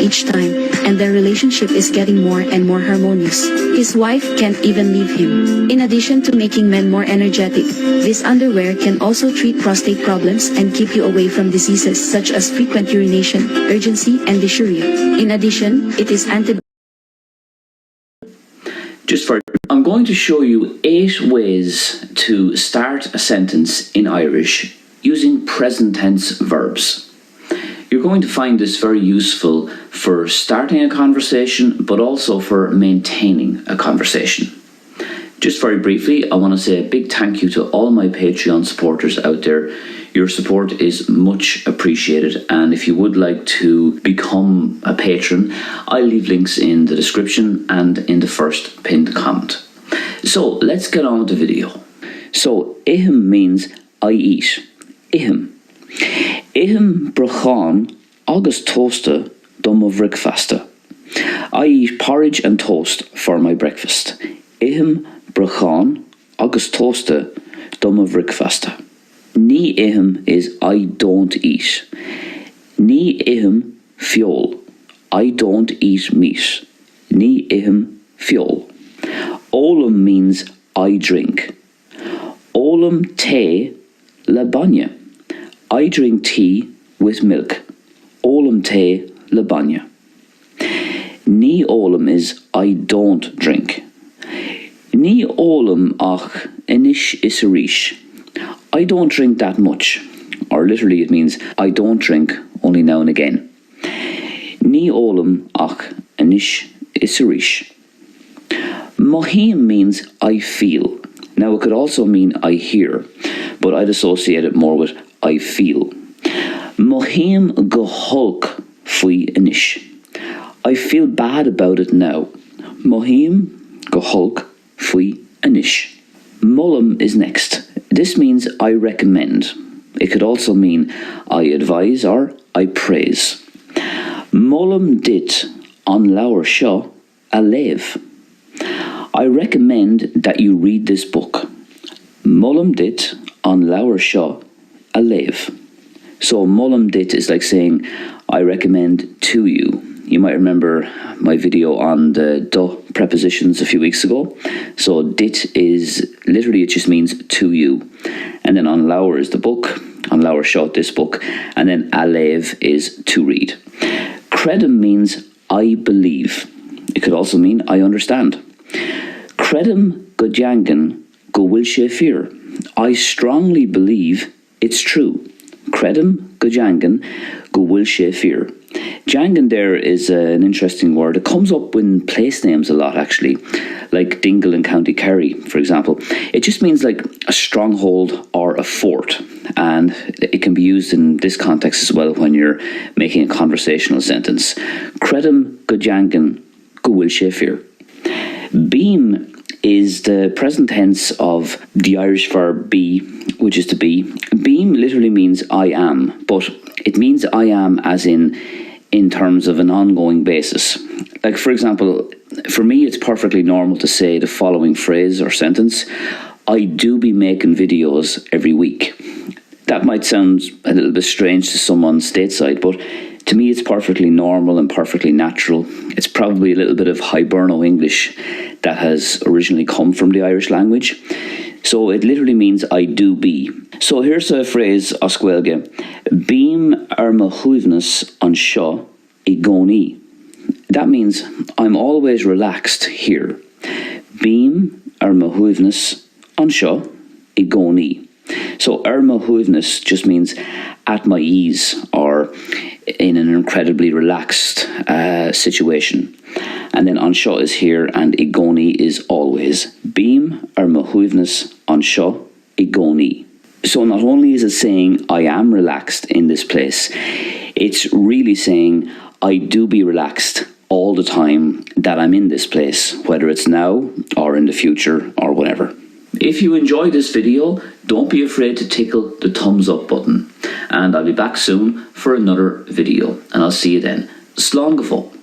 each time, and their relationship is getting more and more harmonious. His wife can't even leave him. In addition to making men more energetic, this underwear can also treat prostate problems and keep you away from diseases such as frequent urination, urgency, and dysuria. In addition, it is I'm going to show you 8 ways to start a sentence in Irish using present tense verbs. You're going to find this very useful for starting a conversation, but also for maintaining a conversation. Just very briefly, I want to say a big thank you to all my Patreon supporters out there. Your support is much appreciated, and if you would like to become a patron, I'll leave links in the description and in the first pinned comment. So let's get on with the video. So ihem means I eat. Ihem. Ihem brachan agus toasta dom of breakfasta. I eat porridge and toast for my breakfast. Ihem brachan agus toasta dom of breakfasta. Ní ihem is I don't eat. Ní ihem fiol. I don't eat meat. Ní ihem fiol. Olam means I drink. Olam te le banya. I drink tea with milk. Olam te le banya. Ní olam is I don't drink. Ní olam ach inish is a rish. I don't drink that much, or literally it means I don't drink only now and again. Ní olam ach inish is a rish. Mohim means I feel. Now it could also mean I hear, but I'd associate it more with I feel. Mohim gohulk fui inish. I feel bad about it now. Mohim gohulk fui inish. Mullum is next. This means I recommend. It could also mean I advise or I praise. Mullum dit an lawer seo a lev. I recommend that you read this book. Mullum dit an lawer seo a lev. So mullum dit is like saying I recommend to you. You might remember my video on the do prepositions a few weeks ago. So dit is literally, it just means to you. And then an lawer is the book. An lawer seo, this book. And then alev is to read. Credum means I believe. It could also mean I understand. Credum go jangan go will she fear. I strongly believe it's true. Credum go jangan go will she fear. Jangan there is an interesting word. It comes up in place names a lot, actually, like Dingle in County Kerry, for example. It just means like a stronghold or a fort, and it can be used in this context as well when you're making a conversational sentence. Credum go jangan go will she fear. Beam is the present tense of the Irish verb be, which is to be. Beam literally means I am, but it means I am as in terms of an ongoing basis. Like, for example, for me it's perfectly normal to say the following phrase or sentence: I do be making videos every week. That might sound a little bit strange to someone stateside, but to me it's perfectly normal and perfectly natural. It's probably a little bit of Hiberno English that has originally come from the Irish language. So it literally means I do be. So here's a phrase oscuelge. Beam ar ma huivnus an seo I goni. That means I'm always relaxed here. Beam ar ma huivnus an seo I goni. So ar ma huivnus just means at my ease or in an incredibly relaxed situation. And then anseo is here and igoni is always. Beam ar ma huivnus anseo igoni. So not only is it saying I am relaxed in this place, it's really saying I do be relaxed all the time that I'm in this place, whether it's now or in the future or whatever. If you enjoyed this video, don't be afraid to tickle the thumbs up button. And I'll be back soon for another video. And I'll see you then. Slán go fóill.